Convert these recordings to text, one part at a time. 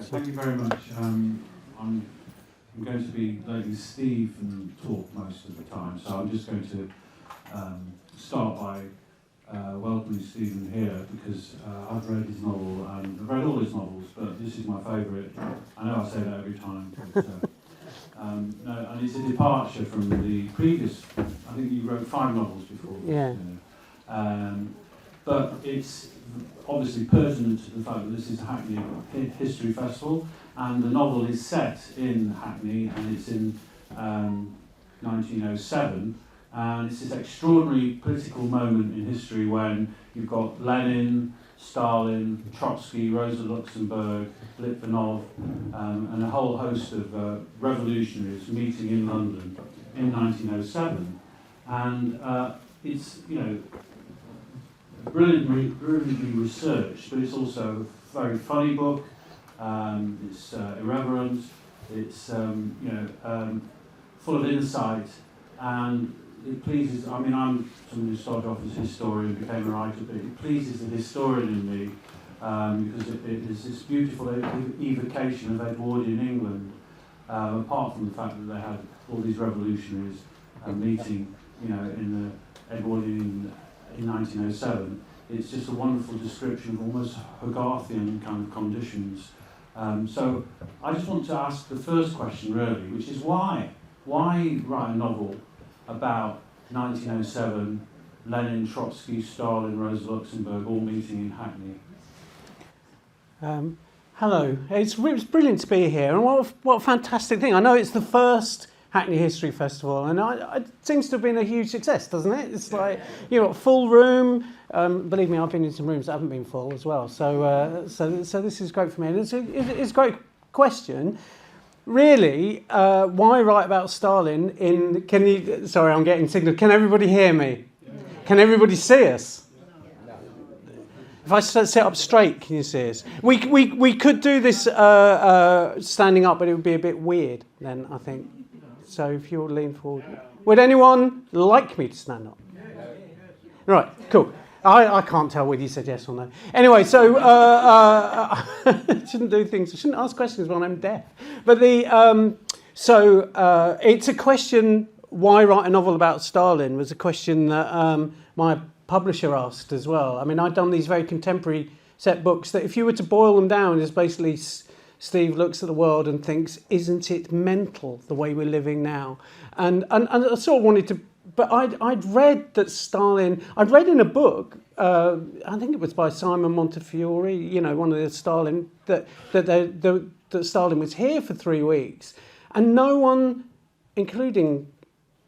Thank you very much. I'm going to be letting Stephen talk most of the time, so I'm just going to start by welcoming Stephen here because I've read his novel, and I've read all his novels, but this is my favourite. I know I say that every time, but no, and it's a departure from the previous. I think you wrote 5 novels before. Yeah. You know. But it's obviously pertinent to the fact that this is the Hackney History Festival, and the novel is set in Hackney, and it's in 1907, and it's this extraordinary political moment in history when you've got Lenin, Stalin, Trotsky, Rosa Luxemburg, Litvinov, and a whole host of revolutionaries meeting in London in 1907, and it's, you know, brilliantly researched, but it's also a very funny book. It's irreverent. It's full of insight, and it pleases. I mean, I'm someone who started off as a historian, became a writer, but it pleases the historian in me because it is this beautiful evocation of Edwardian England. Apart from the fact that they had all these revolutionaries meeting, you know, in the Edwardian in 1907, it's just a wonderful description of almost Hogarthian kind of conditions. So I just want to ask the first question really, which is why write a novel about 1907, Lenin, Trotsky, Stalin, Rosa Luxemburg all meeting in Hackney? Hello, it's brilliant to be here, and what a fantastic thing. I know it's the first Hackney History Festival, and it seems to have been a huge success, doesn't it? It's like, you know, full room. Believe me, I've been in some rooms that haven't been full as well. So this is great for me, and it's a great question. Really, why write about Stalin? Sorry, I'm getting signal. Can everybody hear me? Can everybody see us? If I sit up straight, can you see us? We could do this standing up, but it would be a bit weird then, I think. So if you'll lean forward. Would anyone like me to stand up? Right, cool. I can't tell whether you said yes or no. Anyway, so I shouldn't ask questions when I'm deaf. But it's a question, why write a novel about Stalin, was a question that my publisher asked as well. I mean, I'd done these very contemporary set books that if you were to boil them down, is basically Steve looks at the world and thinks, isn't it mental the way we're living now? And I sort of wanted to, but I'd read that Stalin, I'd read in a book, I think it was by Simon Montefiore, you know, one of the Stalin, that Stalin was here for 3 weeks, and no one, including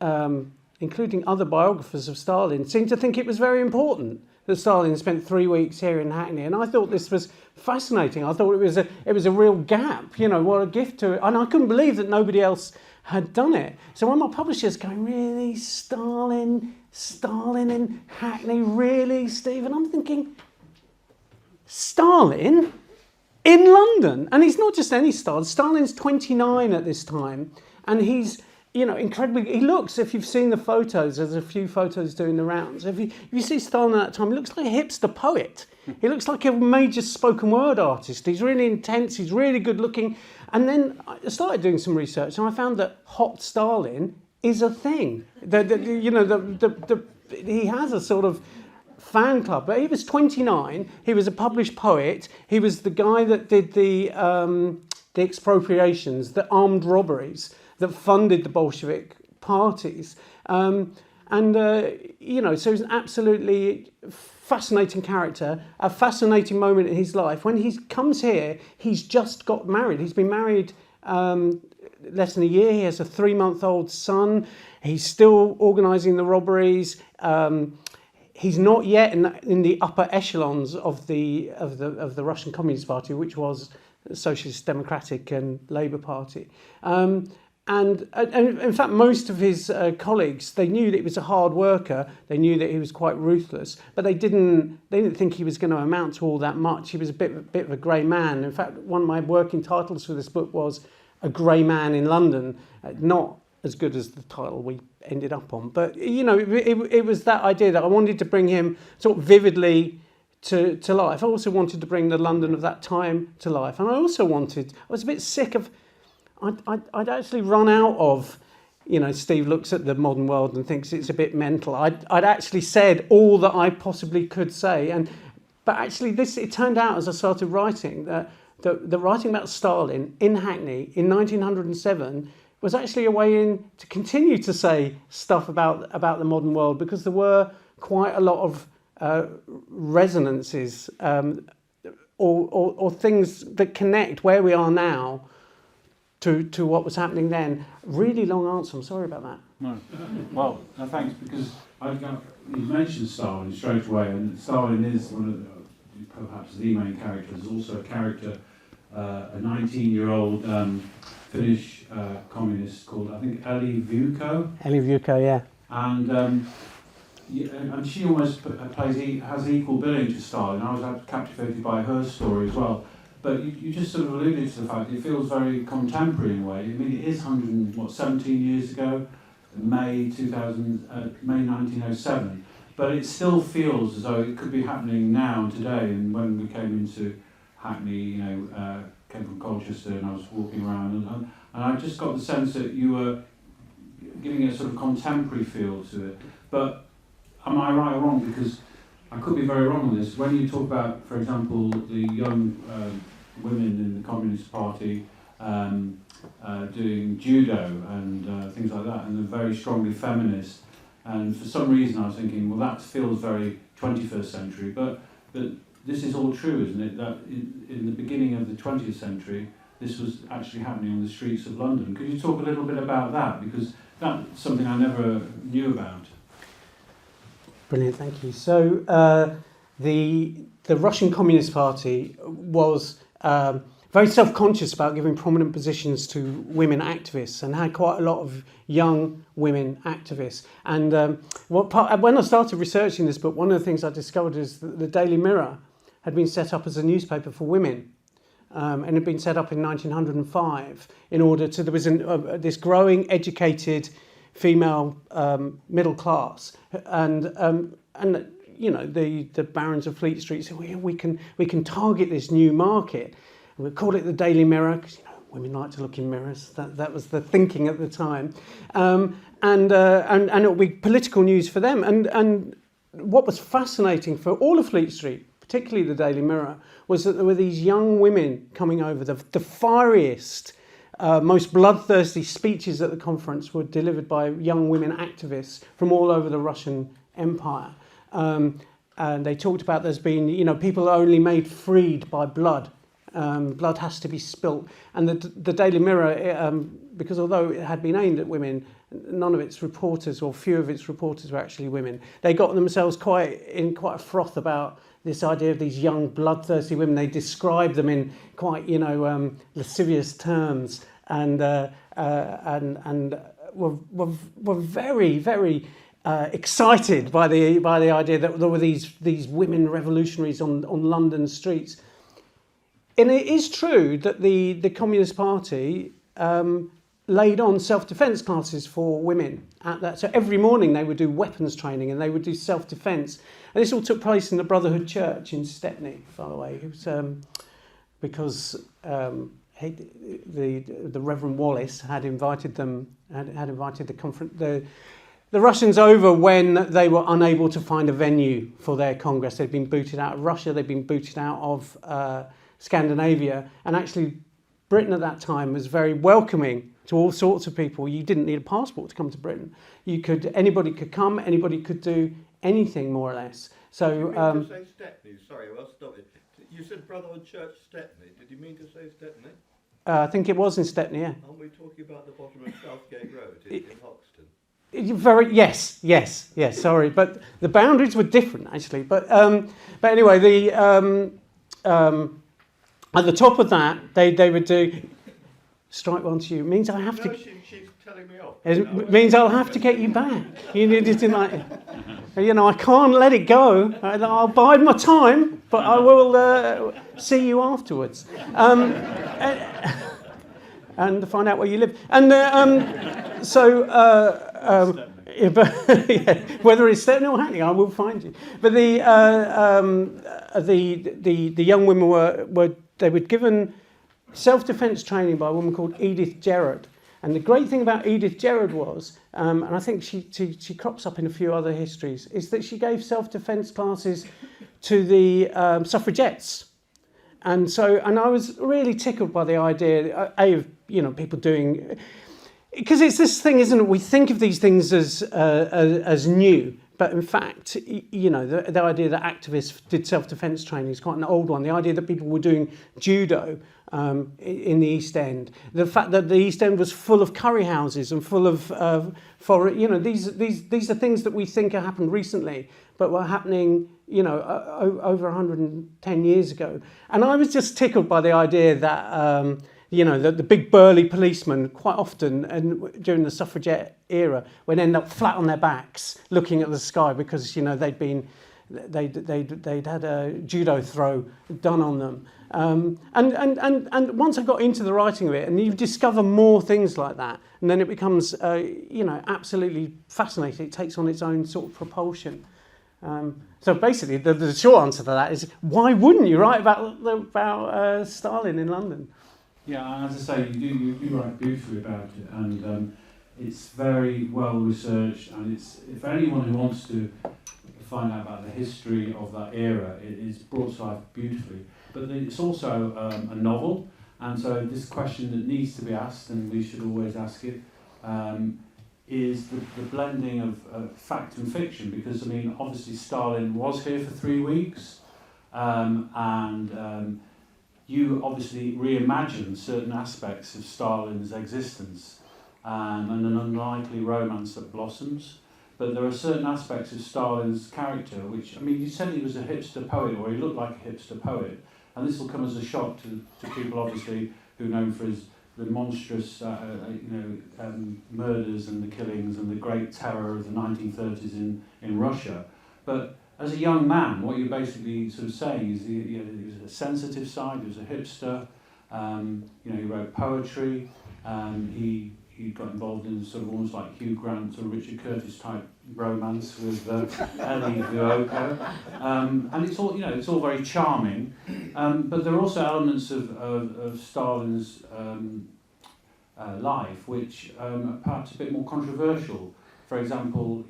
other biographers of Stalin, seemed to think it was very important that Stalin spent 3 weeks here in Hackney, and I thought this was fascinating. I thought it was a real gap, you know, what a gift to it, and I couldn't believe that nobody else had done it. So when my publisher's going, really, Stalin in Hackney, really, Steve? And I'm thinking, Stalin in London, and he's not just any Stalin. Stalin's 29 at this time, and he's, you know, incredibly, he looks, if you've seen the photos, there's a few photos doing the rounds. If you see Stalin at that time, he looks like a hipster poet. He looks like a major spoken word artist. He's really intense, he's really good looking. And then I started doing some research, and I found that hot Stalin is a thing. He has a sort of fan club. But he was 29, he was a published poet, he was the guy that did the expropriations, the armed robberies that funded the Bolshevik parties. So he's an absolutely fascinating character, a fascinating moment in his life. When he comes here, he's just got married. He's been married less than a year. He has a 3-month-old son. He's still organising the robberies. He's not yet in the upper echelons of the Russian Communist Party, which was the Socialist Democratic and Labour Party. And in fact, most of his colleagues, they knew that he was a hard worker. They knew that he was quite ruthless, but they didn't think he was going to amount to all that much. He was a bit of a grey man. In fact, one of my working titles for this book was "A Grey Man in London," not as good as the title we ended up on. But, it was that idea that I wanted to bring him sort of vividly to life. I also wanted to bring the London of that time to life. And I was a bit sick of, I'd actually run out of, Steve looks at the modern world and thinks it's a bit mental. I'd actually said all that I possibly could say. But actually it turned out as I started writing that the writing about Stalin in Hackney in 1907 was actually a way in to continue to say stuff about the modern world, because there were quite a lot of resonances or things that connect where we are now to what was happening then. Really long answer, I'm sorry about that. No. Well, no, thanks, because you mentioned Stalin straight away, and Stalin is one of perhaps the main character. There's also a character, a 19-year-old Finnish communist called, I think, Eli Vuokko. Eli Vuokko, yeah. And she almost has equal billing to Stalin. I was captivated by her story as well. But you just sort of alluded to the fact it feels very contemporary in a way. I mean, it is 17 years ago, May 1907. But it still feels as though it could be happening now and today. And when we came into Hackney, came from Colchester, and I was walking around, and I just got the sense that you were giving a sort of contemporary feel to it. But am I right or wrong? Because I could be very wrong on this. When you talk about, for example, the young women in the Communist Party doing judo and things like that, and they're very strongly feminist, and for some reason I was thinking, well, that feels very 21st century, but this is all true, isn't it? That in the beginning of the 20th century, this was actually happening on the streets of London. Could you talk a little bit about that? Because that's something I never knew about. Brilliant, thank you. So the Russian Communist Party was very self-conscious about giving prominent positions to women activists, and had quite a lot of young women activists. And when I started researching this book, one of the things I discovered is that the Daily Mirror had been set up as a newspaper for women, and had been set up in 1905 in order to, there was this growing educated female middle class, and the barons of Fleet Street said, we can target this new market. And we called it the Daily Mirror because women like to look in mirrors. That was the thinking at the time, and it would be political news for them. And what was fascinating for all of Fleet Street, particularly the Daily Mirror, was that there were these young women coming over. The fieriest, most bloodthirsty speeches at the conference were delivered by young women activists from all over the Russian Empire. And they talked about there's been, people are only made freed by blood. Blood has to be spilt. And the Daily Mirror, because although it had been aimed at women, none of its reporters, or few of its reporters, were actually women. They got themselves quite a froth about this idea of these young, bloodthirsty women. They described them in quite, lascivious terms, and were very, very excited by the idea that there were these women revolutionaries on London streets. And it is true that the Communist Party laid on self-defence classes for women at that. So every morning they would do weapons training and they would do self-defence. And this all took place in the Brotherhood Church in Stepney, by the way. It was because the Reverend Wallace had invited them, had invited the Russians over when they were unable to find a venue for their Congress. They'd been booted out of Russia, they'd been booted out of Scandinavia, and actually Britain at that time was very welcoming to all sorts of people. You didn't need a passport to come to Britain. Anybody could come, anybody could do anything more or less. So did you mean to say Stepney? Sorry, I'll stop it. You said Brotherhood Church Stepney. Did you mean to say Stepney? I think it was in Stepney, yeah. Aren't we talking about the bottom of Southgate Road in Hoxton? Yes. Sorry, but the boundaries were different actually. But anyway, at the top of that, they would do strike one to you. It means I have to. She's telling me off. It means I'll have to get you back. I can't let it go. I'll bide my time, but I will see you afterwards. and find out where you live. And yeah, but, yeah, whether it's Stepney or Hackney, I will find you. But the young women were given self-defense training by a woman called Edith Gerrard. And the great thing about Edith Gerrard was, and I think she crops up in a few other histories, is that she gave self-defense classes to the suffragettes. And I was really tickled by the idea, of people doing, because it's this thing, isn't it? We think of these things as new, but in fact, the idea that activists did self-defense training is quite an old one. The idea that people were doing judo in the East End, the fact that the East End was full of curry houses and full of these are things that we think have happened recently, but were happening over 110 years ago. And I was just tickled by the idea that that the big burly policemen quite often, and during the suffragette era, would end up flat on their backs looking at the sky because they'd had a judo throw done on them. And once I got into the writing of it, and you discover more things like that, and then it becomes absolutely fascinating. It takes on its own sort of propulsion. So basically, the short answer to that is, why wouldn't you write about Stalin in London? Yeah, as I say, you write beautifully about it, and it's very well researched, and it's, if anyone who wants to find out about the history of that era, it is brought to life beautifully. But it's also a novel, and so this question that needs to be asked, and we should always ask it, is the blending of fact and fiction, because obviously Stalin was here for 3 weeks, and you obviously reimagine certain aspects of Stalin's existence and an unlikely romance that blossoms. But there are certain aspects of Stalin's character which, you said he was a hipster poet, or he looked like a hipster poet, and this will come as a shock to people obviously who know him for the monstrous murders and the killings and the great terror of the 1930s in Russia. But as a young man, what you're basically sort of saying is he was a sensitive side, he was a hipster, he wrote poetry, he got involved in sort of almost like Hugh Grant or Richard Curtis type romance with Ellie Vuoko. And it's all very charming, but there are also elements of Stalin's life which are perhaps a bit more controversial. For example,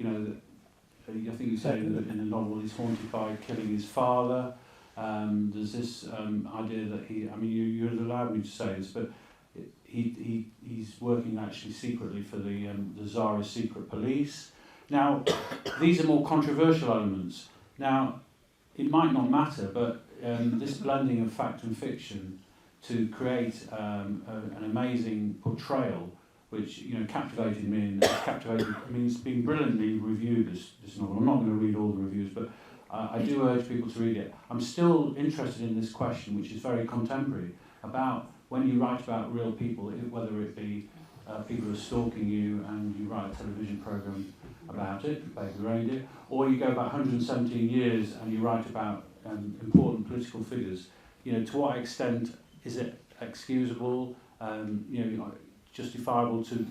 I think you say in the novel he's haunted by killing his father. There's this idea that you'd allowed me to say this, but he's working actually secretly for the Tsarist secret police. Now, these are more controversial elements. Now, it might not matter, but this blending of fact and fiction to create an amazing portrayal, which captivated me and captivated. It's been brilliantly reviewed, this novel. I'm not going to read all the reviews, but I do urge people to read it. I'm still interested in this question, which is very contemporary, about when you write about real people, whether it be people who are stalking you and you write a television programme about it, Baby Reindeer, or you go back 117 years and you write about important political figures. To what extent is it excusable? Justifiable to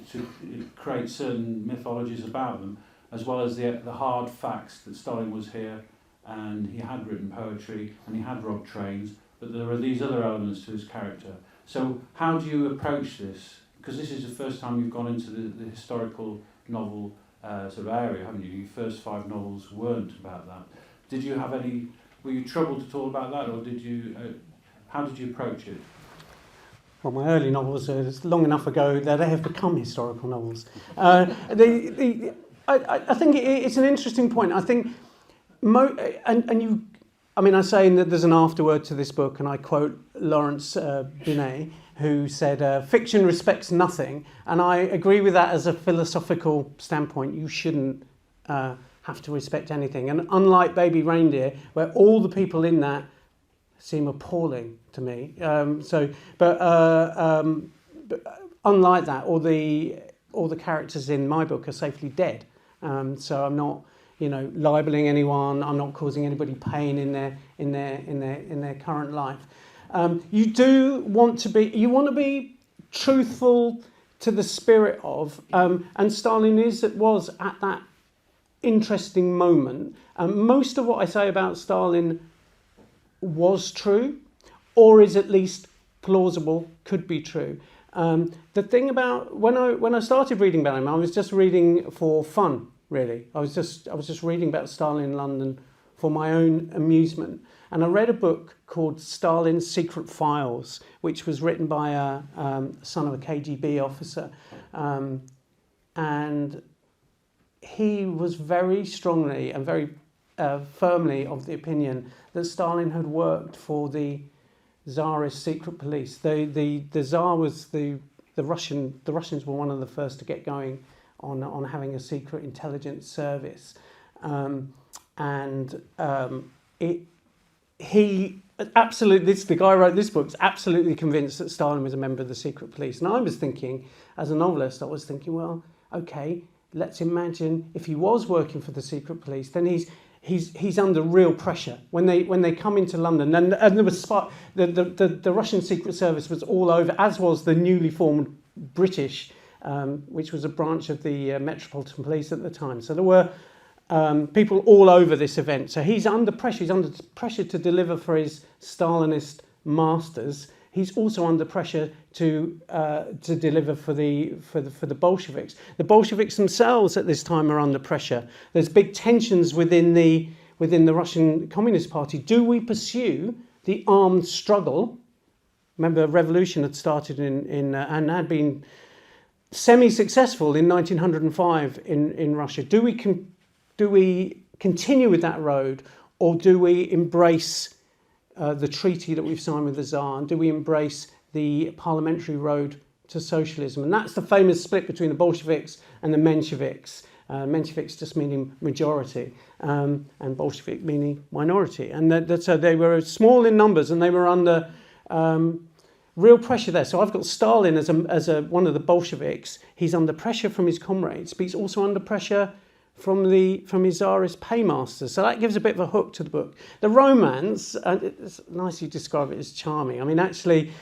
create certain mythologies about them, as well as the hard facts that Stalin was here and he had written poetry and he had robbed trains, but there are these other elements to his character. So how do you approach this? Because this is the first time you've gone into the historical novel sort of area, haven't you? Your first 5 novels weren't about that. Were you troubled at all about that, or how did you approach it? Well, my early novels are long enough ago that they have become historical novels. I think it's an interesting point. I think, I'm saying that there's an afterword to this book, and I quote Lawrence Binet, who said, fiction respects nothing, and I agree with that as a philosophical standpoint. You shouldn't have to respect anything. And unlike Baby Reindeer, where all the people in that seem appalling to me. But unlike that, all the characters in my book are safely dead. So I'm not, libeling anyone. I'm not causing anybody pain in their current life. You want to be truthful to the spirit of, and Stalin was at that interesting moment. Most of what I say about Stalin was true, or is at least plausible, could be true. The thing about when I started reading about him, I was just reading for fun, really. I was just reading about Stalin in London for my own amusement, and I read a book called Stalin's Secret Files, which was written by a son of a KGB officer, and he was very strongly and very firmly of the opinion that Stalin had worked for the Tsarist secret police. The Tsar was the Russians were one of the first to get going on having a secret intelligence service, he absolutely, the guy who wrote this book is absolutely convinced that Stalin was a member of the secret police. And I was thinking, as a novelist, I was thinking, well, okay, let's imagine if he was working for the secret police, then he's under real pressure when they come into London, and there was the Russian Secret Service was all over, as was the newly formed British, which was a branch of the Metropolitan Police at the time. So there were people all over this event. So he's under pressure. He's under pressure to deliver for his Stalinist masters. He's also under pressure to deliver for the Bolsheviks. The Bolsheviks themselves at this time are under pressure. There's big tensions within the Russian Communist Party. Do we pursue the armed struggle? Remember, a revolution had started and had been semi-successful in 1905 in Russia. Do we continue with that road, or do we embrace the treaty that we've signed with the Tsar, and do we embrace the parliamentary road to socialism? And that's the famous split between the Bolsheviks and the Mensheviks. Mensheviks just meaning majority, and Bolshevik meaning minority. And so they were small in numbers, and they were under real pressure there. So I've got Stalin as one of the Bolsheviks. He's under pressure from his comrades, but he's also under pressure from his Tsarist paymasters. So that gives a bit of a hook to the book. The romance, it's nice you describe it as charming. I mean, actually,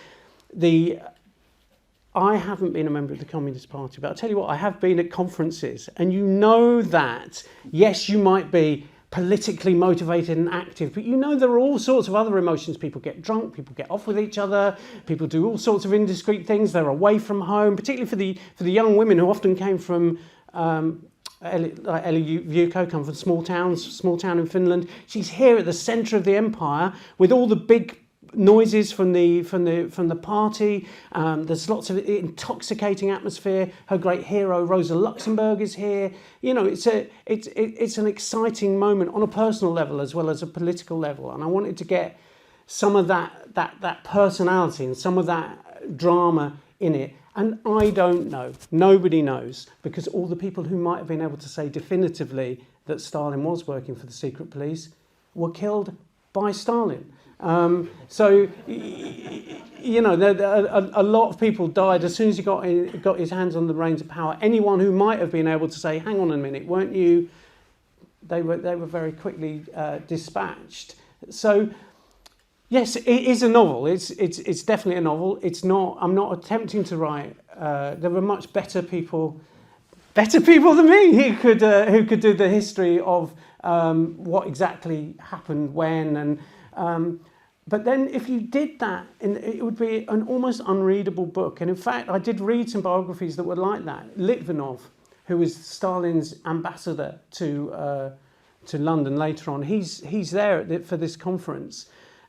I haven't been a member of the Communist Party, but I'll tell you what, I have been at conferences, and you know that, yes, you might be politically motivated and active, but you know there are all sorts of other emotions. People get drunk, people get off with each other, people do all sorts of indiscreet things, they're away from home, particularly for the young women who often came from like Ellie Vuko, come from small town in Finland. She's here at the centre of the empire with all the big noises from the party. There's lots of intoxicating atmosphere. Her great hero Rosa Luxemburg is here. You know, it's an exciting moment on a personal level as well as a political level. And I wanted to get some of that personality and some of that drama in it. And I don't know, nobody knows, because all the people who might have been able to say definitively that Stalin was working for the secret police were killed by Stalin. So, you know, a lot of people died as soon as he got his hands on the reins of power. Anyone who might have been able to say, hang on a minute, weren't you? They were very quickly dispatched. So, yes, it is a novel. It's definitely a novel. It's not. I'm not attempting to write. There were much better people than me who could do the history of what exactly happened when, and but then if you did that, it would be an almost unreadable book. And in fact, I did read some biographies that were like that. Litvinov, who was Stalin's ambassador to London later on, he's there for this conference.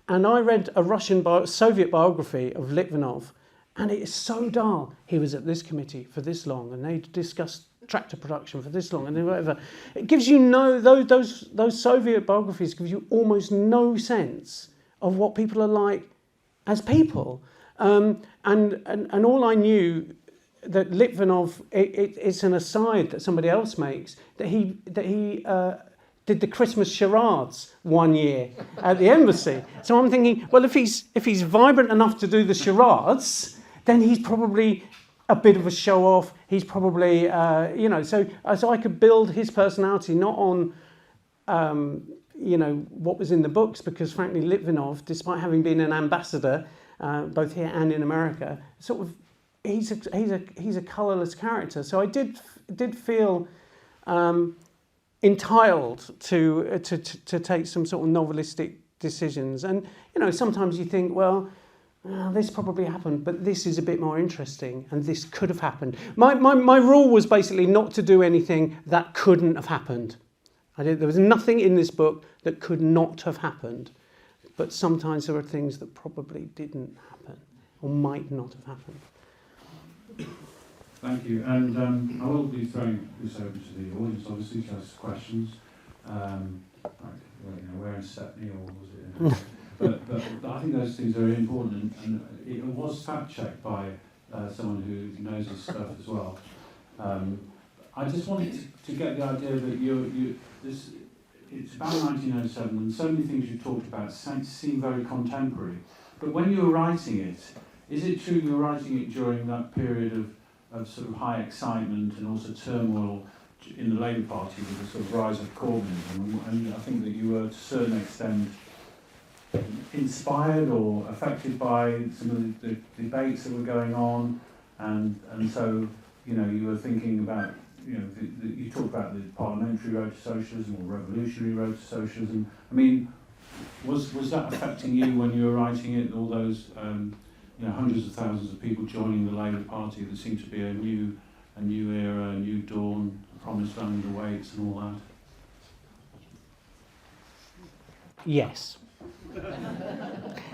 And I read a Soviet biography of Litvinov, and it is so dull. He was at this committee for this long, and they discussed tractor production for this long, and then whatever. It gives you those Soviet biographies give you almost no sense of what people are like as people. And all I knew that Litvinov, it's an aside that somebody else makes, that he did the Christmas charades one year at the embassy. So I'm thinking, well, if he's vibrant enough to do the charades, then he's probably a bit of a show-off. He's probably, so I could build his personality not on, what was in the books, because frankly, Litvinov, despite having been an ambassador, both here and in America, sort of he's a colourless character. So I did feel entitled to take some sort of novelistic decisions. And sometimes you think, well, this probably happened, but this is a bit more interesting, and this could have happened. My rule was basically not to do anything that couldn't have happened. There was nothing in this book that could not have happened, but sometimes there are things that probably didn't happen or might not have happened. Thank you. And I will be throwing this over to the audience, obviously, to ask questions. Where in Stepney or was it? But I think those things are very important, and it was fact-checked by someone who knows this stuff as well. I just wanted to get the idea that it's about 1907, and so many things you talked about seem very contemporary. But when you were writing it, is it true you were writing it during that period of sort of high excitement and also turmoil in the Labour Party with the sort of rise of Corbynism? And I think that you were to a certain extent inspired or affected by some of the debates that were going on, and so you were thinking about you talked about the parliamentary road to socialism or revolutionary road to socialism. I mean, was that affecting you when you were writing it? All those hundreds of thousands of people joining the Labour Party, there seemed to be a new era, a new dawn, a promised land awaits, and all that. Yes.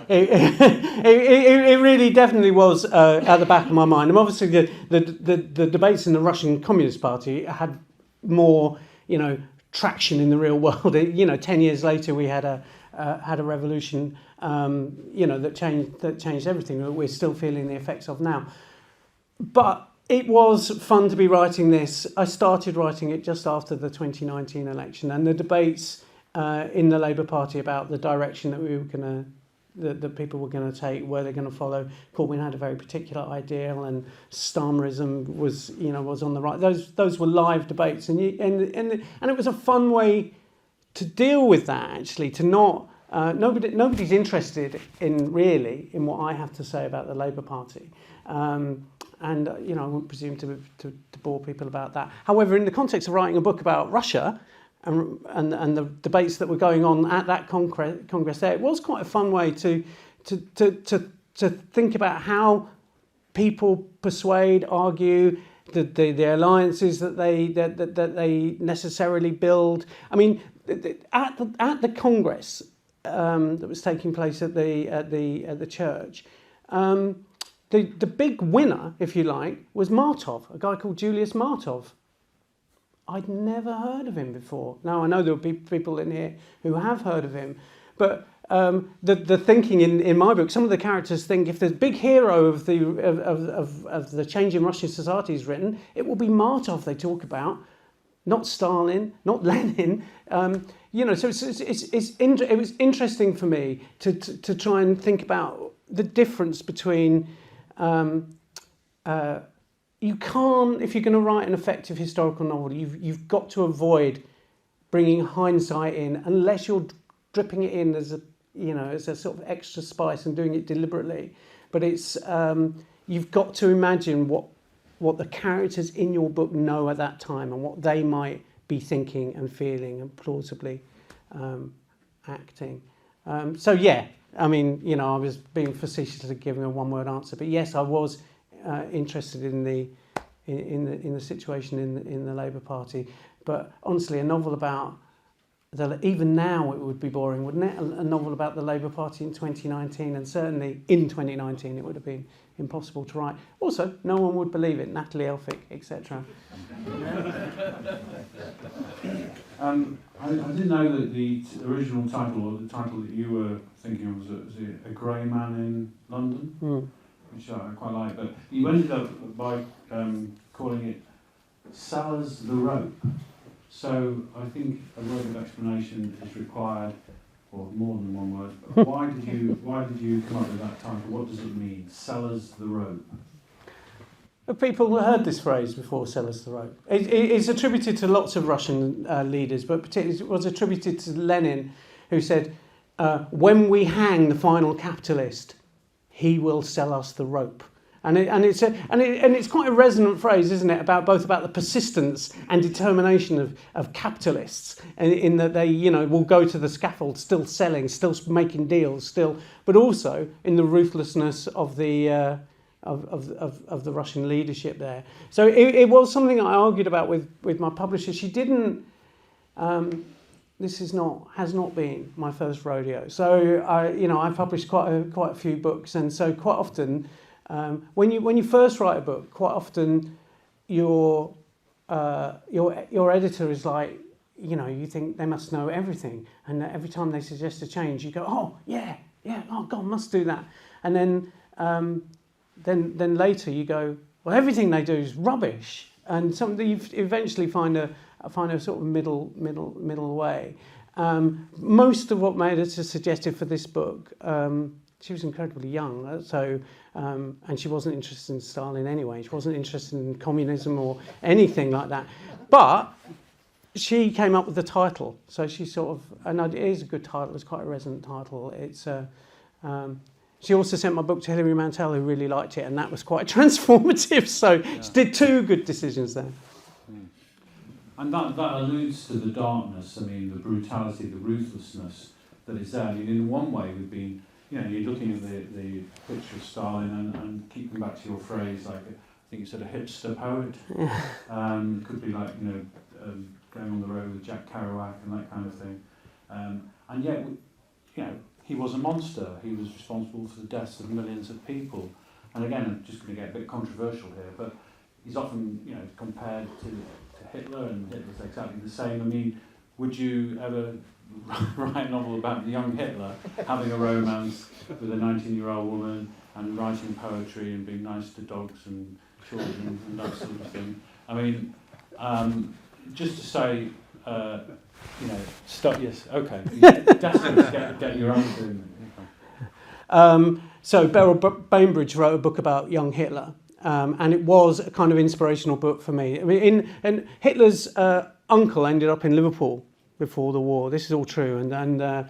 It really definitely was at the back of my mind. And obviously the debates in the Russian Communist Party had more, traction in the real world. 10 years later we had a revolution, that changed everything that we're still feeling the effects of now. But it was fun to be writing this. I started writing it just after the 2019 election, and the debates in the Labour Party about the direction that people were going to take, where they're going to follow. Corbyn had a very particular ideal, and Starmerism was on the right. Those were live debates, and it was a fun way to deal with that. Actually, to not nobody's interested in what I have to say about the Labour Party. And I wouldn't presume to bore people about that. However, in the context of writing a book about Russia and the debates that were going on at that congress there, it was quite a fun way to think about how people persuade, argue, the alliances that they necessarily build. I mean, at the congress that was taking place at the church. The big winner, if you like, was Martov, a guy called Julius Martov. I'd never heard of him before. Now, I know there will be people in here who have heard of him, but the thinking in my book, some of the characters think if the big hero of the change in Russian society is written, it will be Martov they talk about, not Stalin, not Lenin. So it was interesting for me to try and think about the difference between. You can't, if you're going to write an effective historical novel, you've got to avoid bringing hindsight in, unless you're dripping it in as a sort of extra spice and doing it deliberately. But it's you've got to imagine what the characters in your book know at that time and what they might be thinking and feeling and plausibly acting. So yeah. I mean, I was being facetiously giving a one-word answer, but yes, I was interested in the situation in the Labour Party. But honestly, a novel about even now it would be boring, wouldn't it? A novel about the Labour Party in 2019, and certainly in 2019, it would have been impossible to write. Also, no one would believe it. Natalie Elphicke, etc. I didn't know that the original title, or the title that you were thinking of, was A Grey Man in London, which I quite like. But you ended up by calling it Sellers the Rope. So I think a word of explanation is required, or more than one word. But why did you come up with that title? What does it mean? Sellers the Rope. People heard this phrase before, sellers the rope. It's attributed to lots of Russian leaders, but particularly it was attributed to Lenin, who said, when we hang the final capitalist, he will sell us the rope. And it's quite a resonant phrase, isn't it? About the persistence and determination of capitalists, in that they, will go to the scaffold, still selling, still making deals, but also in the ruthlessness of the of the Russian leadership there. So it was something I argued about with my publisher. She didn't. This has not been my first rodeo. So I published quite a few books, and so quite often. When you first write a book, quite often your editor is like, you think they must know everything, and every time they suggest a change, you go, oh yeah, oh God, must do that, and then later you go, well, everything they do is rubbish, and something you eventually find a sort of middle way. Most of what my editor suggested for this book. She was incredibly young, and she wasn't interested in Stalin anyway. She wasn't interested in communism or anything like that. But she came up with the title, so she sort of, and it is a good title. It's quite a resonant title. It's. She also sent my book to Hilary Mantel, who really liked it, and that was quite transformative. So she did two good decisions there. And that alludes to the darkness. I mean, the brutality, the ruthlessness that is there. I mean, in one way, we've been. You're looking at the picture of Stalin and keeping back to your phrase, like I think you said a hipster poet. Could be like going on the road with Jack Kerouac and that kind of thing. And yet, he was a monster. He was responsible for the deaths of millions of people. And again, I'm just going to get a bit controversial here, but he's often compared to Hitler, and Hitler's exactly the same. I mean, would you ever write a novel about young Hitler having a romance with a 19-year-old woman and writing poetry and being nice to dogs and children and that sort of thing? I mean, just to say, stop. Yes, okay. You're desperate to get your own thing. So Beryl Bainbridge wrote a book about young Hitler, and it was a kind of inspirational book for me. I mean, and Hitler's uncle ended up in Liverpool before the war. This is all true, and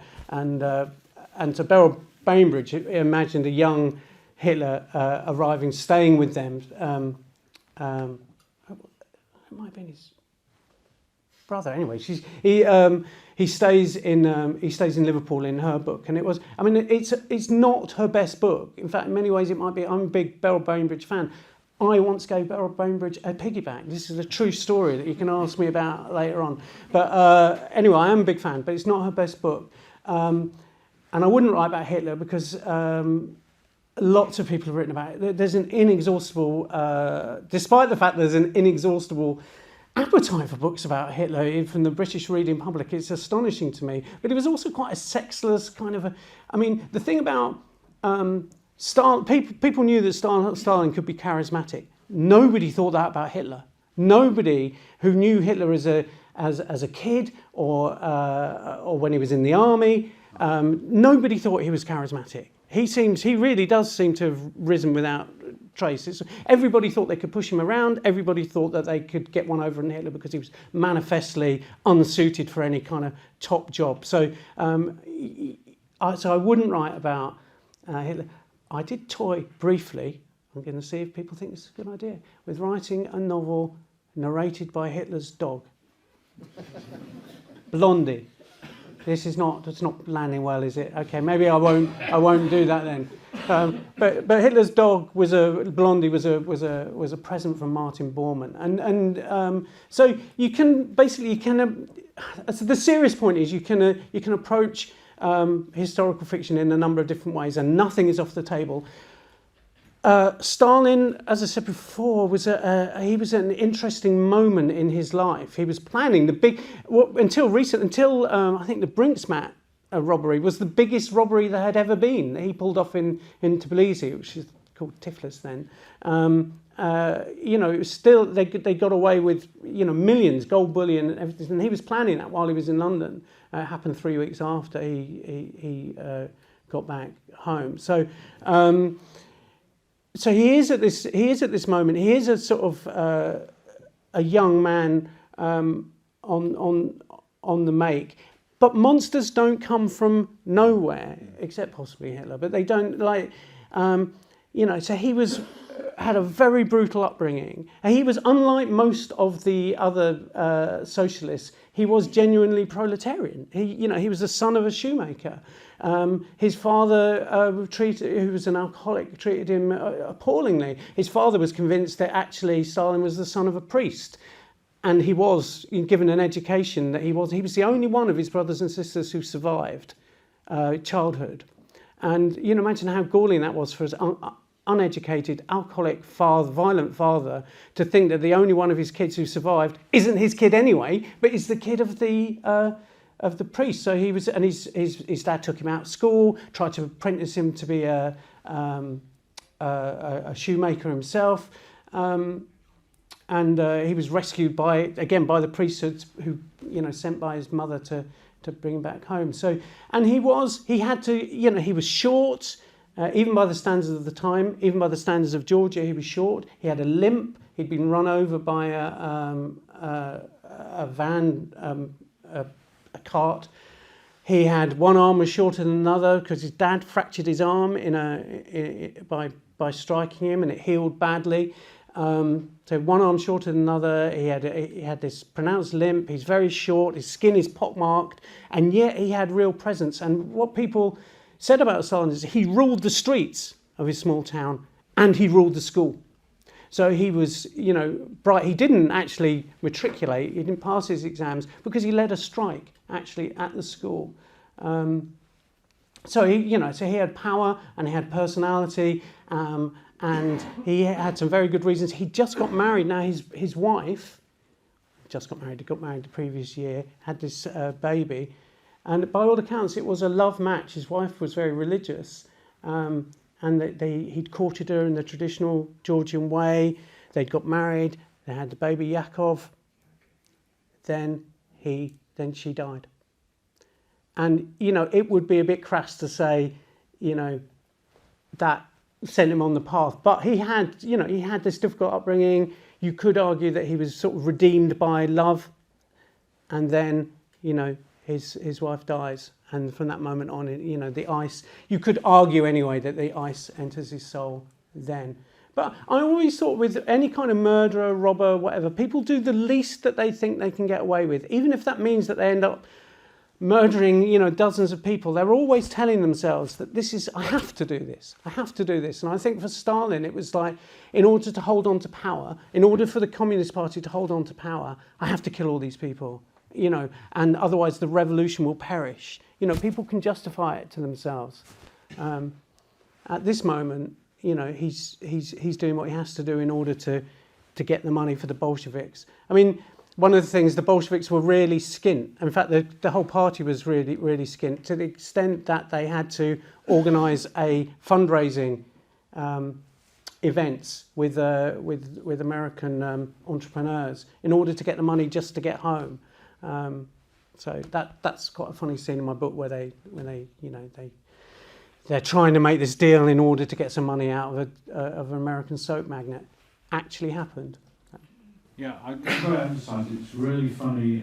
so Beryl Bainbridge imagined a young Hitler arriving, staying with them. It might have been his brother. Anyway, he stays in Liverpool in her book, and it was. I mean, it's not her best book. In fact, in many ways, it might be. I'm a big Beryl Bainbridge fan. I once gave Beryl Bainbridge a piggyback. This is a true story that you can ask me about later on. But anyway, I am a big fan, but it's not her best book. And I wouldn't write about Hitler because lots of people have written about it. There's an inexhaustible, despite the fact there's an inexhaustible appetite for books about Hitler from the British reading public. It's astonishing to me. But it was also quite a sexless kind of the thing about... people knew that Stalin could be charismatic. Nobody thought that about Hitler. Nobody who knew Hitler as a kid or when he was in the army, nobody thought he was charismatic. He really does seem to have risen without trace. Everybody thought they could push him around. Everybody thought that they could get one over on Hitler because he was manifestly unsuited for any kind of top job. So I wouldn't write about Hitler. I did toy briefly, I'm going to see if people think this is a good idea, with writing a novel narrated by Hitler's dog. Blondie. It's not landing well, is it? Okay, maybe I won't do that then. But Hitler's dog Blondie was a present from Martin Bormann, and so you can so the serious point is you can approach historical fiction in a number of different ways, and nothing is off the table. Stalin, as I said before, was an interesting moment in his life. He was planning until I think the Brinksmat robbery was the biggest robbery there had ever been. He pulled off in Tbilisi, which is called Tiflis then. It was still they got away with millions, gold bullion and everything. And he was planning that while he was in London. It happened 3 weeks after he got back home. So he is at this moment. He is a sort of a young man on the make. But monsters don't come from nowhere, except possibly Hitler. But they don't So he was had a very brutal upbringing. And he was, unlike most of the other socialists, he was genuinely proletarian. He was the son of a shoemaker. His father, who was an alcoholic, treated him appallingly. His father was convinced that actually Stalin was the son of a priest. And he was given an education that he was the only one of his brothers and sisters who survived childhood. And imagine how galling that was for his uneducated, alcoholic father, violent father, to think that the only one of his kids who survived isn't his kid anyway, but is the kid of the priest. So he was, and his dad took him out of school, tried to apprentice him to be a shoemaker himself. And he was rescued by the priesthood, who sent by his mother to bring him back home. So, and he was short, even by the standards of the time, even by the standards of Georgia, he was short. He had a limp. He'd been run over by a van, a cart. He had one arm was shorter than another because his dad fractured his arm by striking him, and it healed badly. So one arm shorter than another. He had this pronounced limp. He's very short. His skin is pockmarked, and yet he had real presence. And what people said about Stalin is he ruled the streets of his small town, and he ruled the school. So he was, bright. He didn't actually matriculate. He didn't pass his exams because he led a strike actually at the school. So he had power and he had personality. And he had some very good reasons. He just got married. Now his wife got married the previous year, had this baby. And by all accounts, it was a love match. His wife was very religious. And he'd courted her in the traditional Georgian way. They'd got married. They had the baby Yakov. Then she died. And, it would be a bit crass to say, that sent him on the path, but he had this difficult upbringing. You could argue that he was sort of redeemed by love, and then his wife dies, and from that moment on, the ice. You could argue anyway that the ice enters his soul then. But I always thought with any kind of murderer, robber, whatever, people do the least that they think they can get away with, even if that means that they end up murdering, dozens of people. They're always telling themselves that I have to do this. And I think for Stalin, it was like, in order to hold on to power, in order for the Communist Party to hold on to power, I have to kill all these people, and otherwise the revolution will perish. People can justify it to themselves. At this moment, he's doing what he has to do in order to get the money for the Bolsheviks. I mean, one of the things, the Bolsheviks were really skint. In fact, the whole party was really, really skint, to the extent that they had to organise a fundraising events with American entrepreneurs in order to get the money just to get home. So that's quite a funny scene in my book where they're trying to make this deal in order to get some money out of an American soap magnate. Actually happened. Yeah, I've got to emphasise it's really funny.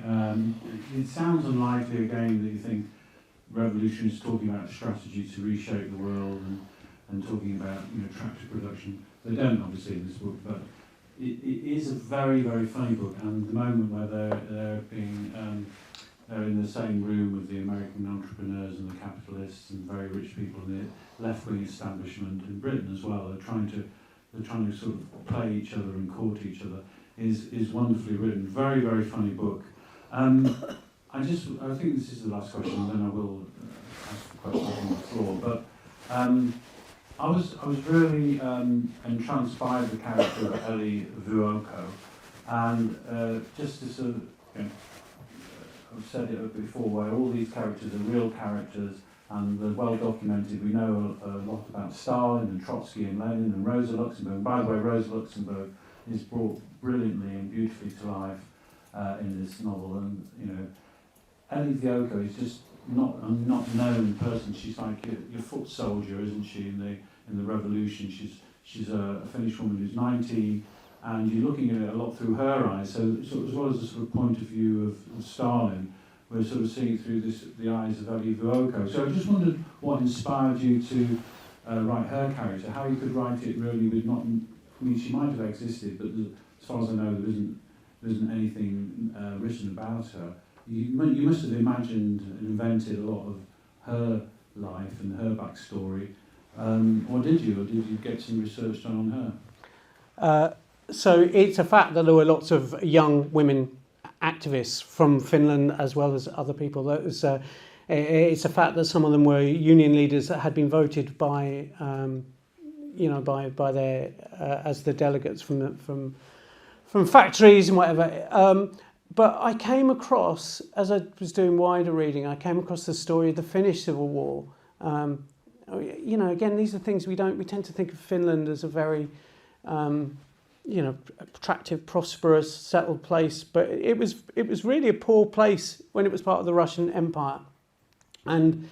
It sounds unlikely again that you think revolutionaries talking about strategy to reshape the world and talking about tractor production. They don't obviously in this book, but it is a very, very funny book. And the moment where they're in the same room with the American entrepreneurs and the capitalists and very rich people in the left-wing establishment in Britain as well, they're trying to sort of play each other and court each other. Is wonderfully written. Very, very funny book. I think this is the last question, then I will ask the question on the floor. But I was really entranced by the character of Eli Vuoko, and just to sort of, I've said it before, where all these characters are real characters and they're well documented. We know a lot about Stalin and Trotsky and Lenin and Rosa Luxemburg. And by the way, Rosa Luxemburg is brought brilliantly and beautifully to life in this novel, and Eli Vuoko is just not a not known person. She's like your foot soldier, isn't she? In the revolution, she's a Finnish woman who's 90, and you're looking at it a lot through her eyes. So as well as the sort of point of view of Stalin, we're sort of seeing through the eyes of Eli Vuoko. So I just wondered what inspired you to write her character, how you could write it really with not I mean, she might have existed, but as far as I know, there isn't anything written about her. You must have imagined and invented a lot of her life and her backstory. Or did you? Or did you get some research done on her? So it's a fact that there were lots of young women activists from Finland as well as other people. That was, it's a fact that some of them were union leaders that had been voted by, by their as the delegates from factories and whatever. But I came across, as I was doing wider reading, I came across the story of the Finnish Civil War. Again, these are things we tend to think of Finland as a very attractive, prosperous, settled place, but it was really a poor place when it was part of the Russian Empire. And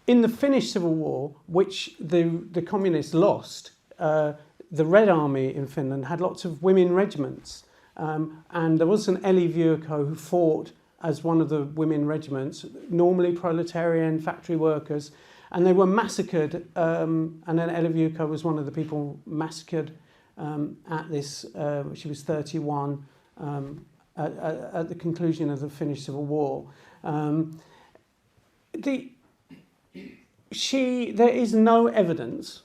in the Finnish Civil War, which the communists lost, the Red Army in Finland had lots of women regiments, and there was an Eli Vyöko who fought as one of the women regiments, normally proletarian factory workers, and they were massacred, and then Eli Vyöko was one of the people massacred at this, she was 31, at the conclusion of the Finnish Civil War. There is no evidence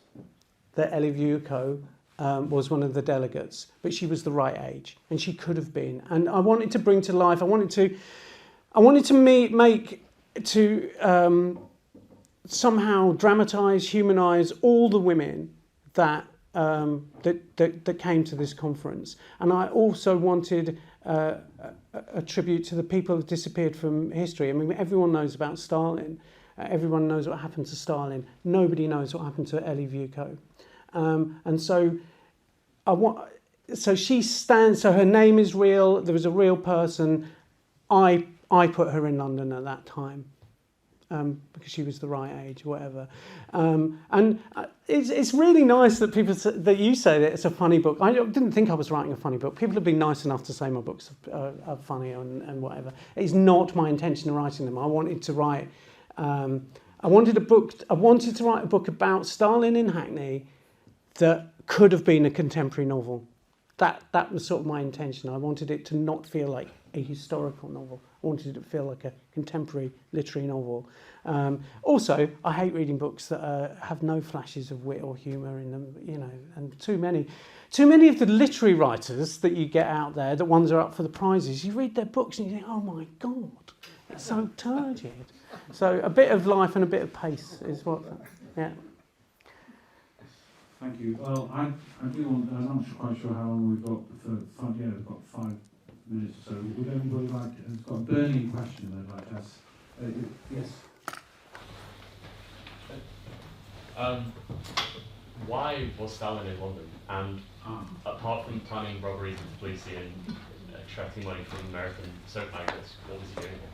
that Eli Vyöko was one of the delegates, but she was the right age, and she could have been. And I wanted to bring to life, I wanted to somehow dramatise, humanise all the women that came to this conference. And I also wanted a tribute to the people who disappeared from history. I mean, everyone knows about Stalin. Everyone knows what happened to Stalin. Nobody knows what happened to Eli Vyöko. And so she stands, so her name is real, there was a real person. I put her in London at that time. Because she was the right age, whatever, and it's really nice that that you say that it's a funny book. I didn't think I was writing a funny book. People have been nice enough to say my books are funny and whatever. It's not my intention of writing them. I wanted to write. I wanted to write a book about Stalin in Hackney that could have been a contemporary novel. That was sort of my intention. I wanted it to not feel like a historical novel. I wanted it to feel like a contemporary literary novel. Also, I hate reading books that have no flashes of wit or humour in them, and too many of the literary writers that you get out there, the ones that are up for the prizes, you read their books and you think, oh my God, it's so turgid. So a bit of life and a bit of pace is what, yeah. Thank you. Well, I do want, I'm not quite sure how long we've got we've got 5 minutes or so. Would anybody has got a burning question they'd like to ask? Yes? Why was Stalin in London? And apart from planning robberies with police and extracting money from American soap magnates, what was he doing here?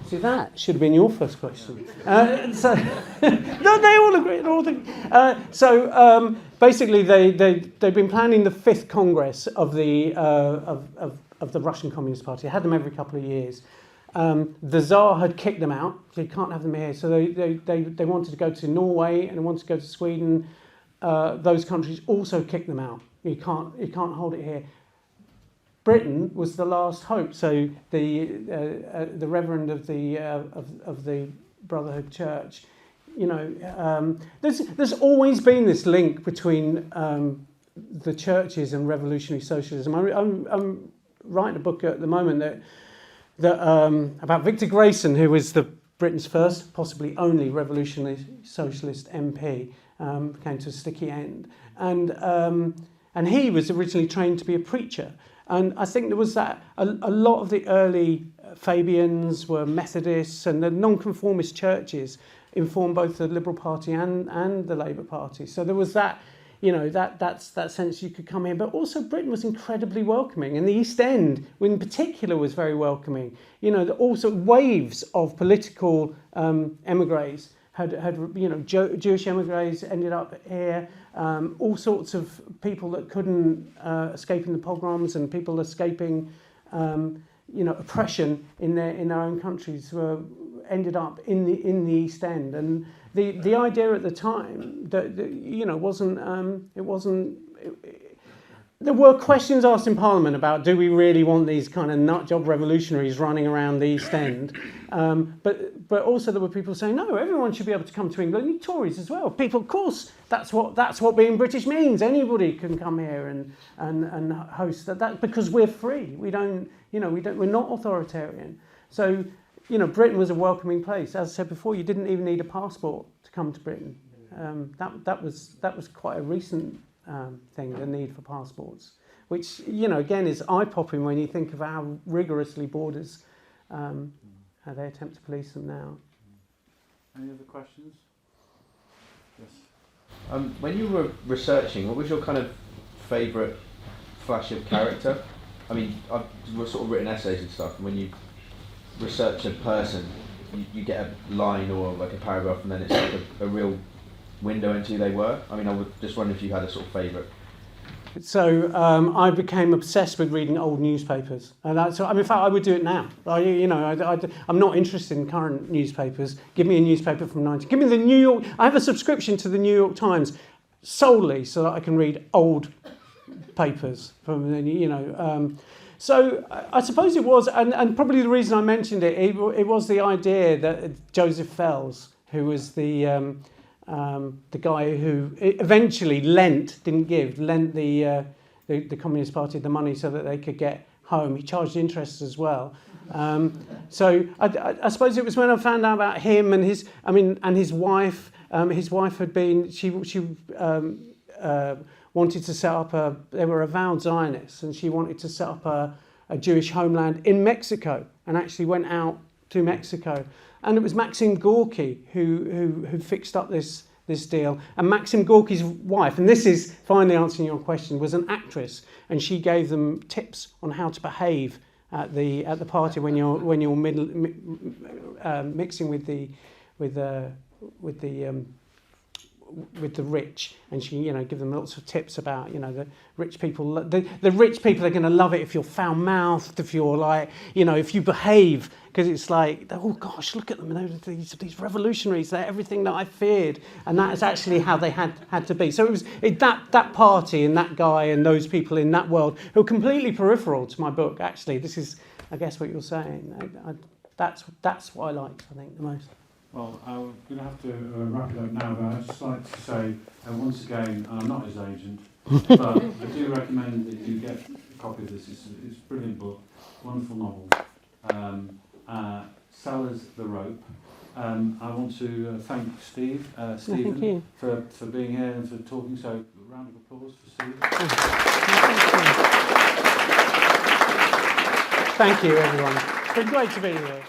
See, that should have been your first question. No, they all agree. Basically, they've been planning the 5th Congress of the Russian Communist Party. They had them every couple of years. The Tsar had kicked them out, so you can't have them here. So they wanted to go to Norway and they wanted to go to Sweden. Those countries also kicked them out. You can't hold it here. Britain was the last hope. So the Reverend of the Brotherhood Church, there's always been this link between the churches and revolutionary socialism. I'm writing a book at the moment that about Victor Grayson, who was Britain's first, possibly only revolutionary socialist MP, came to a sticky end, and he was originally trained to be a preacher. And I think there was that a lot of the early Fabians were Methodists, and the nonconformist churches informed both the Liberal Party and the Labour Party. So there was that, that sense you could come here. But also Britain was incredibly welcoming, and the East End in particular was very welcoming. Also waves of political emigres had Jewish emigres ended up here. All sorts of people that couldn't escaping the pogroms and people escaping, oppression in their own countries ended up in the East End, and the idea at the time that there were questions asked in Parliament about, do we really want these kind of nutjob revolutionaries running around the East End? But also there were people saying, no, everyone should be able to come to England. You Tories as well. People, of course, that's what being British means. Anybody can come here and host that because we're free. We're not authoritarian. So, Britain was a welcoming place. As I said before, you didn't even need a passport to come to Britain. That was quite a recent thing, the need for passports, which again is eye-popping when you think of how rigorously borders how they attempt to police them now. Any other questions? Yes. When you were researching, what was your kind of favourite flash of character? I mean, I've sort of written essays and stuff, and when you research a person, you get a line or like a paragraph, and then it's like a real window into who they were. I mean, I would just wonder if you had a sort of favourite. So I became obsessed with reading old newspapers, and in fact, I would do it now. I'm not interested in current newspapers. Give me a newspaper from 19. Give me the New York. I have a subscription to the New York Times solely so that I can read old papers from So I suppose it was, and probably the reason I mentioned it was the idea that Joseph Fels, who was the guy who eventually lent the Communist Party the money so that they could get home. He charged interest as well. So I suppose it was when I found out about him and his wife. His wife had been she wanted to set up they were avowed Zionists, and she wanted to set up a Jewish homeland in Mexico, and actually went out to Mexico. And it was Maxim Gorky who fixed up this deal. And Maxim Gorky's wife, and this is finally answering your question, was an actress, and she gave them tips on how to behave at the party when you're mixing with the rich, and she give them lots of tips about the rich people. The rich people are going to love it if you're foul-mouthed, if you're if you behave, because it's like, oh gosh, look at them, these revolutionaries, they're everything that I feared, and that is actually how they had to be. So it was that party and that guy and those people in that world who are completely peripheral to my book. Actually, this is, I guess, what you're saying. That's what I liked, I think, the most. Well, I'm going to have to wrap it up now, but I'd just like to say, once again, I'm not his agent, but I do recommend that you get a copy of this. It's a brilliant book, wonderful novel. Sellers the Rope. I want to thank Stephen Thank you. for being here and for talking. So, a round of applause for Steve. Thank you, everyone. It's been great to be here.